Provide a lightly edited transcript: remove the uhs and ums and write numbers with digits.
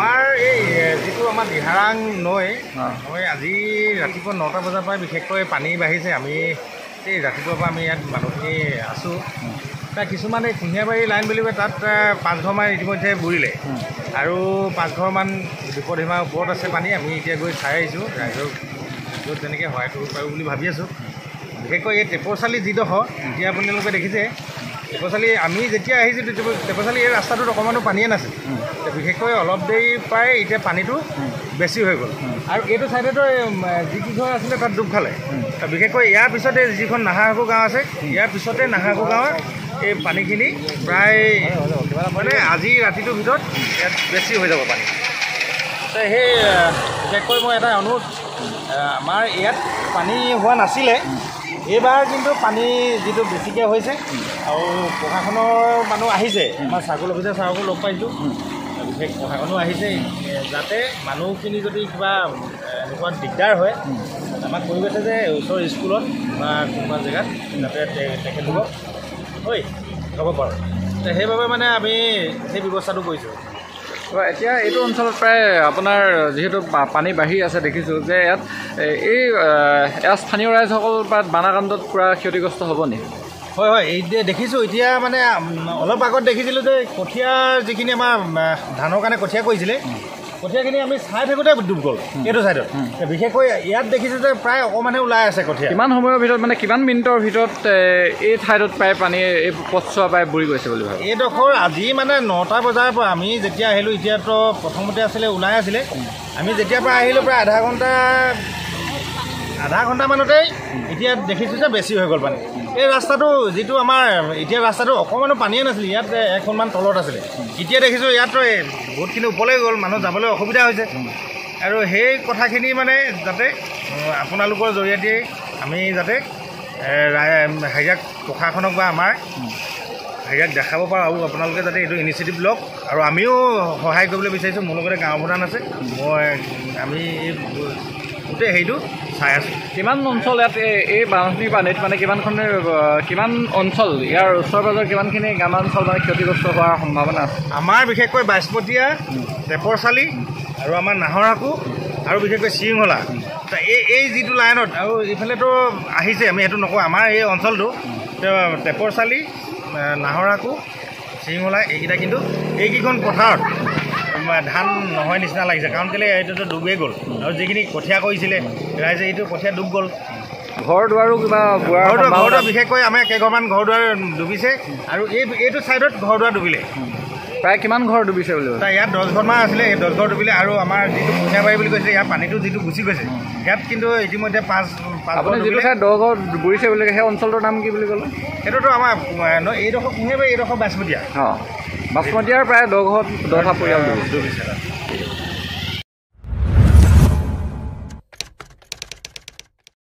আমাৰ এই যিটো আমাৰ দিহাৰাং নৈ আজি ৰাতিপুৱা 9টা বজাৰ পৰা বিশেষকৈ পানী বাঢ়িছে। আমি এই ৰাতিপুৱাৰ পৰা আমি ইয়াত মানুহখিনি আছোঁ। তাত কিছুমান এই কুঁহিয়াবাৰী লাইন বুলি কয়, তাত 5 ঘৰমান ইতিমধ্যে বুৰিলে আৰু 5 ঘৰমান বিপদসীমাৰ ওপৰত আছে পানী। আমি এতিয়া গৈ চাই আহিছোঁ, ৰাইজক য'ত যেনেকৈ সহায় কৰিব পাৰোঁ বুলি ভাবি আছোঁ। বিশেষকৈ এই টেপৰচালি যিডোখৰ এতিয়া আপোনালোকে দেখিছে, টেপৰচালি আমি যেতিয়া আহিছোঁ টেপৰচালি এই ৰাস্তাটোত অকণমানো পানীয়ে নাছিল। বিশেষকৈ অলপ দেৰি প্ৰায় এতিয়া পানীটো বেছি হৈ গ'ল আৰু এইটো ছাইডেতো যিকেইঘৰ আছিলে তাত ডুব খালে। বিশেষকৈ ইয়াৰ পিছতে যিখন নাহাৰকু গাঁও আছে, ইয়াৰ পিছতে নাহাৰকু গাঁৱৰ এই পানীখিনি প্ৰায় মানে আজি ৰাতিটোৰ ভিতৰত ইয়াত বেছি হৈ যাব পানী। সেই বিশেষকৈ মই এটা অনুৰোধ, আমাৰ ইয়াত পানী হোৱা নাছিলে, এইবাৰ কিন্তু পানী যিটো বেছিকৈ হৈছে আৰু প্ৰশাসনৰ মানুহ আহিছে। আমাৰ চাৰ্কল অফিচাৰ ছাৰকো লগ পাইছোঁ, বিশেষ প্ৰশাসনো আহিছে, যাতে মানুহখিনি যদি কিবা এনেকুৱা দিগদাৰ হয় আমাক কৈ গৈছে যে ওচৰৰ স্কুলত বা কোনোবা জেগাত যাতে তেখেতলোকক হ'ব পাৰোঁ। সেইবাবে মানে আমি সেই ব্যৱস্থাটো কৰিছোঁ। এতিয়া এইটো অঞ্চলত প্ৰায় আপোনাৰ যিহেতু পানী বাঢ়ি আছে, দেখিছোঁ যে ইয়াত স্থানীয় ৰাইজসকল বা বানাকাণ্ডত পূৰা ক্ষতিগ্ৰস্ত হ'ব নেকি? হয়, এতিয়া দেখিছোঁ। এতিয়া মানে অলপ আগত দেখিছিলোঁ যে কঠীয়াৰ যিখিনি আমাৰ ধানৰ কাৰণে কঠীয়া কৰিছিলে, কঠীয়াখিনি আমি চাই থাকোঁতে ডুব গ'ল এইটো ছাইডত। বিশেষকৈ ইয়াত দেখিছোঁ যে প্ৰায় অকণমানে ওলাই আছে কঠীয়া। কিমান সময়ৰ ভিতৰত, মানে কিমান মিনিটৰ ভিতৰত এই ঠাইটোত প্ৰায় পানী এই পথছোৱা প্ৰায় বুৰি গৈছে বুলি ভাবোঁ? এইডোখৰ আজি মানে 9টা বজাৰ পৰা আমি যেতিয়া আহিলোঁ, এতিয়াতো প্ৰথমতে আছিলে ওলাই আছিলে, আমি যেতিয়াৰ পৰা আহিলোঁ প্ৰায় আধা ঘণ্টামানতেই এতিয়া দেখিছোঁ যে বেছি হৈ গ'ল পানী। এই ৰাস্তাটো যিটো আমাৰ এতিয়া ৰাস্তাটো অকণমানো পানীয়ে নাছিলে, ইয়াত 1খনমান তলত আছিলে, এতিয়া দেখিছোঁ ইয়াততো বহুতখিনি ওপৰলৈ গ'ল, মানুহ যাবলৈ অসুবিধা হৈছে। আৰু সেই কথাখিনি মানে যাতে আপোনালোকৰ জৰিয়তে আমি যাতে হেৰিয়াক প্ৰশাসনক বা আমাৰ হেৰিয়াক দেখাব পাৰোঁ আৰু আপোনালোকে যাতে এইটো ইনিচিয়েটিভ লওক। আৰু আমিও সহায় কৰিবলৈ বিচাৰিছোঁ, মোৰ লগতে গাঁও প্ৰধান আছে, আমি এই গোটেই হেৰিটো চাই আছোঁ। কিমান অঞ্চল ইয়াত এই বানপানীৰ পানীত মানে কিমান অঞ্চল, ইয়াৰ ওচৰ পাজৰ কিমানখিনি গ্ৰামাঞ্চল মানে ক্ষতিগ্ৰস্ত হোৱাৰ সম্ভাৱনা আছে? আমাৰ বিশেষকৈ বাইছপটীয়া, টেপৰচালি আৰু আমাৰ নাহৰাকু আৰু বিশেষকৈ চিৰিঙলা, এই যিটো লাইনত আৰু এইফালেতো আহিছে, আমি সেইটো নকওঁ। আমাৰ এই অঞ্চলটো টেপৰচালি, নাহৰাকু, চিৰিঙলা এইকেইটা কিন্তু এইকেইখন পথাৰত ধান নহয় নিচিনা লাগিছে, কাৰণ কেলৈ এইটোতো ডুবেই গ'ল আৰু যিখিনি কঠীয়া কৰিছিলে ৰাইজে এইটো কঠীয়া ডুব গ'ল। ঘৰ দুৱাৰো কিবা ঘৰ দুৱাৰ বিশেষকৈ আমাৰ কেইঘৰমান ঘৰ দুৱাৰ ডুবিছে আৰু এইটো ছাইডত ঘৰ দুৱাৰ ডুবিলে। প্ৰায় কিমান ঘৰ ডুবিছে বুলি কৈছে? ইয়াত 10 ঘৰমান আছিলে, সেই 10 ঘৰ ডুবিলে আৰু আমাৰ যিটো কুঁহিয়াবাৰী বুলি কৈছে, ইয়াৰ পানীটো যিটো গুচি গৈছে, ইয়াত কিন্তু ইতিমধ্যে 5 আপুনি যিটো ঠাইত 10 ঘৰ বুৰিছে বুলি সেই অঞ্চলটোৰ নাম কি বুলি ক'লে? সেইটোতো আমাৰ এইডোখৰ কুঁহিয়াবাৰী, এইডোখৰ বাইছপটীয়া। বাছমতীয়াৰ প্ৰায় 10 ঘৰ 10টা পৰিয়াল ডুবিছে।